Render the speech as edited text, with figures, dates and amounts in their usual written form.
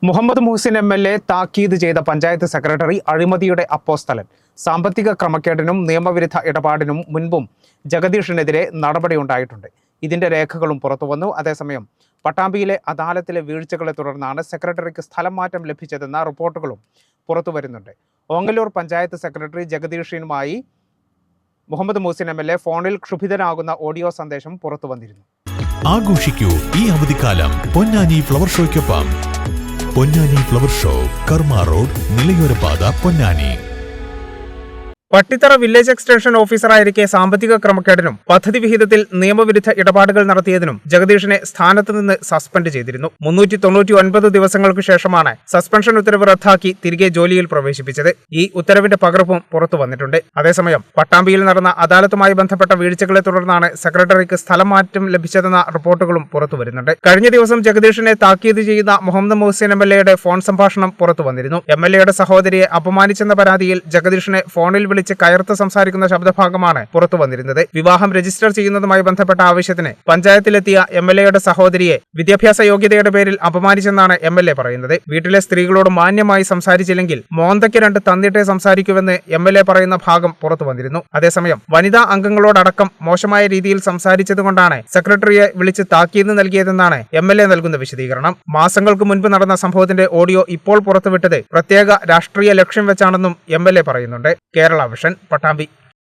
Muhammad Muhsin MLA താക്കീത് ചെയ്ത panchayat secretary അഴിമതിയുടെ അപ്പോസ്തലൻ. സാമ്പത്തിക ക്രമക്കേടിനും നിയമവിരുദ്ധ ഇടപാടിനും മുൻപും ജഗദീഷിനെതിരെ നടപടിയുണ്ടായിട്ടുണ്ട്. ഇതിന്റെ രേഖകളും പുറത്തുവന്നു. അതേസമയം പട്ടാമ്പിയിലെ അദാലത്തിലെ വീഴ്ചകളെ തുടർന്നാണ് സെക്രട്ടറിക്ക് സ്ഥലം മാറ്റം ലഭിച്ചതെന്ന റിപ്പോർട്ടുകളും പുറത്തുവരുന്നുണ്ട്. ഓങ്ങല്ലൂർ പഞ്ചായത്ത് സെക്രട്ടറി ജഗദീഷിനുമായി മുഹമ്മദ് മുഹസിൻ MLA ഫോണിൽ ക്ഷുഭിതനാകുന്ന ഓഡിയോ സന്ദേശം പുറത്തുവന്നിരുന്നു. ആഘോഷിക്കൂ ഈ അവധിക്കാലം പൊന്നാനി ഫ്ലവർ ഷോയ്ക്കൊപ്പം. Ponnani flower show, Karma road, നിലയോരപാത, പൊന്നാനി. പട്ടിത്തറ വില്ലേജ് എക്സ്റ്റൻഷൻ ഓഫീസറായിരിക്കെ സാമ്പത്തിക ക്രമക്കേടിനും പദ്ധതി വിഹിതത്തിൽ നിയമവിരുദ്ധ ഇടപാടുകൾ നടത്തിയതിനും ജഗദീഷിനെ സ്ഥാനത്ത് നിന്ന് സസ്പെൻഡ് ചെയ്തിരുന്നു. 399 ദിവസങ്ങൾക്ക് ശേഷമാണ് സസ്പെൻഷൻ ഉത്തരവ് റദ്ദാക്കി തിരികെ ജോലിയിൽ പ്രവേശിപ്പിച്ചത്. ഈ ഉത്തരവിന്റെ പകർപ്പും പുറത്തു വന്നിട്ടുണ്ട്. അതേസമയം പട്ടാമ്പിയിൽ നടന്ന അദാലത്തുമായി ബന്ധപ്പെട്ട വീഴ്ചകളെ തുടർന്നാണ് സെക്രട്ടറിക്ക് സ്ഥലം മാറ്റം ലഭിച്ചതെന്ന റിപ്പോർട്ടുകളും പുറത്തു വരുന്നുണ്ട്. കഴിഞ്ഞ ദിവസം ജഗദീഷിനെ താക്കീത് ചെയ്യുന്ന മുഹമ്മദ് മുഹസിൻ MLAയുടെ ഫോൺ സംഭാഷണം പുറത്തു വന്നിരുന്നു. MLAയുടെ സഹോദരിയെ അപമാനിച്ചെന്ന പരാതിയിൽ ജഗദീഷിനെ ഫോണിൽ വിളിച്ച് കയർത്ത് സംസാരിക്കുന്ന ശബ്ദഭാഗമാണ് പുറത്തു വന്നിരുന്നത്. വിവാഹം രജിസ്റ്റർ ചെയ്യുന്നതുമായി ബന്ധപ്പെട്ട ആവശ്യത്തിന് പഞ്ചായത്തിലെത്തിയ MLAയുടെ സഹോദരിയെ വിദ്യാഭ്യാസ യോഗ്യതയുടെ പേരിൽ അപമാനിച്ചെന്നാണ് MLA പറയുന്നത്. വീട്ടിലെ സ്ത്രീകളോട് മാന്യമായി സംസാരിച്ചില്ലെങ്കിൽ മോന്തയ്ക്ക് 2 തന്നിട്ടേ സംസാരിക്കുമെന്ന് MLA പറയുന്ന ഭാഗം പുറത്തു വന്നിരുന്നു. അതേസമയം വനിതാ അംഗങ്ങളോടടക്കം മോശമായ രീതിയിൽ സംസാരിച്ചതുകൊണ്ടാണ് സെക്രട്ടറിയെ വിളിച്ച് താക്കീത് നൽകിയതെന്നാണ് MLA നൽകുന്ന വിശദീകരണം. മാസങ്ങൾക്ക് മുൻപ് നടന്ന സംഭവത്തിന്റെ ഓഡിയോ ഇപ്പോൾ പുറത്തുവിട്ടത് പ്രത്യേക രാഷ്ട്രീയ ലക്ഷ്യം വെച്ചാണെന്നും MLA പറയുന്നുണ്ട്. കേരള വിഷൻ, പട്ടാമ്പി.